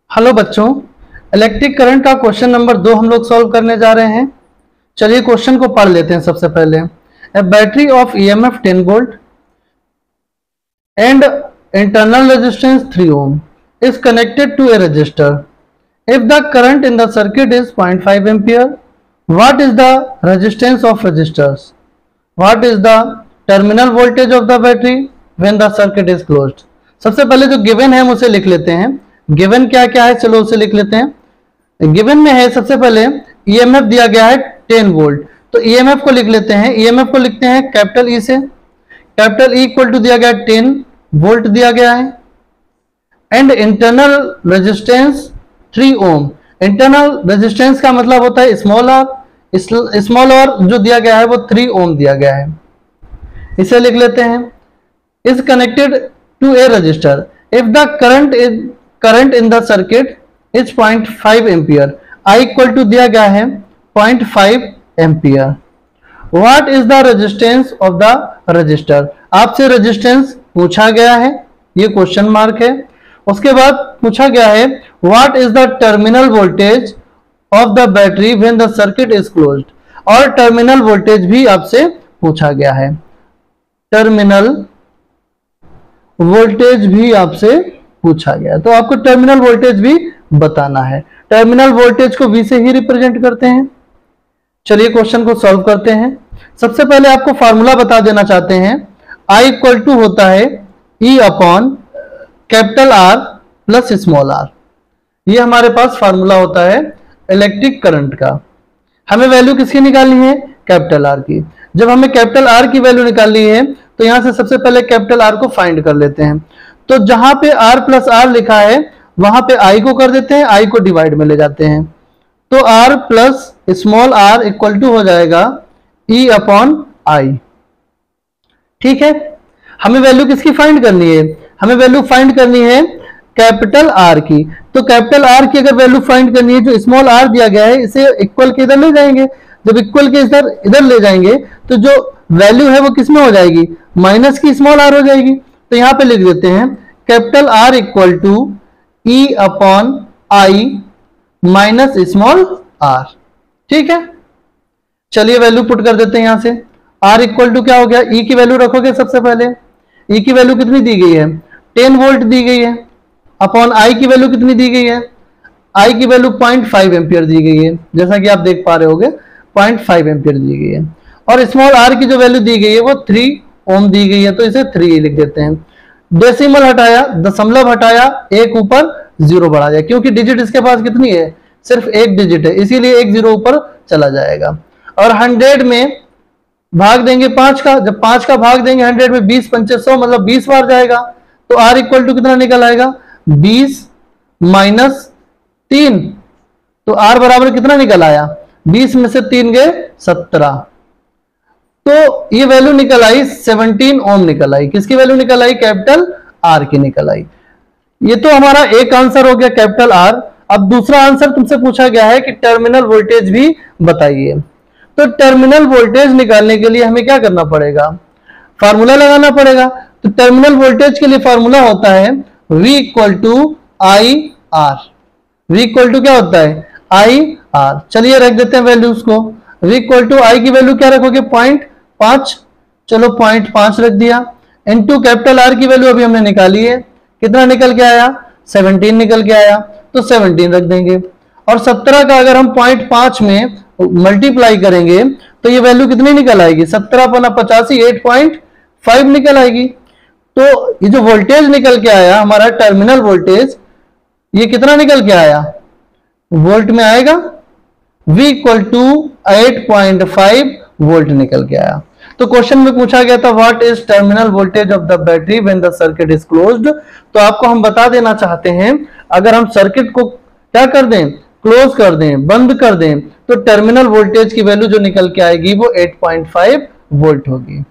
Hello बच्चों, electric current का question number 2 हम लोग सॉल्व करने जा रहे हैं। चलिए क्वेश्चन को पढ़ लेते हैं। सबसे पहले a battery of EMF 10 volt and internal resistance 3 ohm is connected to a resistor. If the current in the circuit is 0.5 ampere, what is the resistance of resistors? What is the terminal voltage of the battery when the circuit is closed? सबसे पहले जो given है हम उसे लिख लेते हैं। Given क्या क्या है, चलो उसे लिख लेते हैं। गिवन में है सबसे पहले ईएमएफ दिया गया है 10 वोल्ट, तो ईएमएफ को लिख लेते हैं। ईएमएफ को लिखते हैं कैपिटल ई से। कैपिटल ई इक्वल टू दिया गया 10 वोल्ट दिया गया है। And internal resistance 3 ohm। Internal resistance का मतलब होता है स्मॉल आर। स्मॉल आर जो दिया गया है वो 3 ohm दिया गया है। इसे लिख लेते हैं। Is connected to a resistor if the current in the circuit is 0.5 ampere. I equal to दिया गया है 0.5 ampere. What is the resistance of the resistor? आपसे रेजिस्टेंस पूछा गया है, ये क्वेश्चन मार्क है। उसके बाद पूछा गया है what is the terminal voltage of the battery when the circuit is closed. और टर्मिनल वोल्टेज भी आपसे पूछा गया है। टर्मिनल वोल्टेज भी आपसे पूछा गया है, तो आपको टर्मिनल वोल्टेज भी बताना है। टर्मिनल वोल्टेज को V से ही रिप्रेजेंट करते हैं। चलिए क्वेश्चन को सॉल्व करते हैं। सबसे पहले आपको फार्मूला बता देना चाहते हैं। I इक्वल टू होता है E upon capital R plus small r। ये हमारे पास फार्मूला होता है इलेक्ट्रिक करंट का। हमें वैल्यू किसकी निकालनी है? कैपिटल R की। जब हमें कैपिटल R की वैल्यू निकालनी है तो यहां से सबसे पहले कैपिटल R को फाइंड कर लेते हैं। तो जहां पे R प्लस R लिखा है वहां पे I को कर देते हैं, I को डिवाइड में ले जाते हैं। तो R plus small r equal to हो जाएगा E अपॉन I। ठीक है, हमें वैल्यू किसकी फाइंड करनी है? हमें वैल्यू फाइंड करनी है कैपिटल R की। तो कैपिटल R की अगर वैल्यू फाइंड करनी है, जो स्मॉल r दिया गया है इसे इक्वल के इधर ले जाएंगे। जब इक्वल के इधर ले जाएंगे तो जो वैल्यू है वो किसमें हो जाएगी? माइनस की स्मॉल r हो जाएगी। तो यहां पे लिख देते हैं capital R equal to E upon I minus small r। ठीक है, चलिए वैल्यू पुट कर देते हैं। यहां से R इक्वल टू क्या हो गया? E की वैल्यू रखोगे सबसे पहले। E की वैल्यू कितनी दी गई है? 10 वोल्ट दी गई है। अपॉन I की वैल्यू कितनी दी गई है? I की वैल्यू 0.5 एम्पियर दी गई है, जैसा कि आप देख पा रहे होगे 0.5 एम्पियर दी गई है। और स्मॉल r की जो वैल्यू दी गई है वो 3 ohm दी गई है, तो इसे 3 लिख देते हैं। डेसिमल हटाया, दशमलव हटाया, एक ऊपर 0 बढ़ा जाए, क्योंकि डिजिट इसके पास कितनी है? सिर्फ एक डिजिट है, इसीलिए एक 0 ऊपर चला जाएगा। और 100 में भाग देंगे 5 का। जब 5 का भाग देंगे 100 में, 20 पंचे 100 मतलब 20 बार जाएगा। तो R इक्वल टू कितना निकल आएगा? 20 माइनस 3। तो R बराबर कितना निकल आया? 20 में से 3 गए 17। तो ये वैल्यू निकल आई 17 ओम निकल आई। किसकी वैल्यू निकल आई? कैपिटल R की निकल आई। ये तो हमारा एक आंसर हो गया कैपिटल R। अब दूसरा आंसर तुमसे पूछा गया है कि टर्मिनल वोल्टेज भी बताइए। तो टर्मिनल वोल्टेज निकालने के लिए हमें क्या करना पड़ेगा? फार्मूला लगाना पड़ेगा। तो टर्मिनल वोल्टेज के लिए फार्मूला होता है V equal to I R. V equal to क्या होता है? I R. चलिए रख देते हैं वैल्यूज को। V इक्वल टू आई की वैल्यू क्या रखोगे? 0.5। चलो 0.5 रख दिया। इनटू कैपिटल R की वैल्यू अभी हमने निकाली है, कितना निकल के आया? 17 निकल के आया, तो 17 रख देंगे। और 17 का अगर हम 0.5 में मल्टीप्लाई करेंगे तो ये वैल्यू कितनी निकल आएगी? 17 पना 85, 8.5 निकल आएगी। तो ये जो वोल्टेज निकल के आया हमारा टर्मिनल वोल्टेज, ये कितना निकल के आया? वोल्ट में आएगा। V इक्वल टू 8.5 वोल्ट निकल के आया। तो क्वेश्चन में पूछा गया था what is terminal voltage of the battery when the circuit is closed. तो आपको हम बता देना चाहते हैं, अगर हम सर्किट को क्या कर दें? क्लोज कर दें, बंद कर दें, तो टर्मिनल वोल्टेज की वैल्यू जो निकल के आएगी वो 8.5 वोल्ट होगी।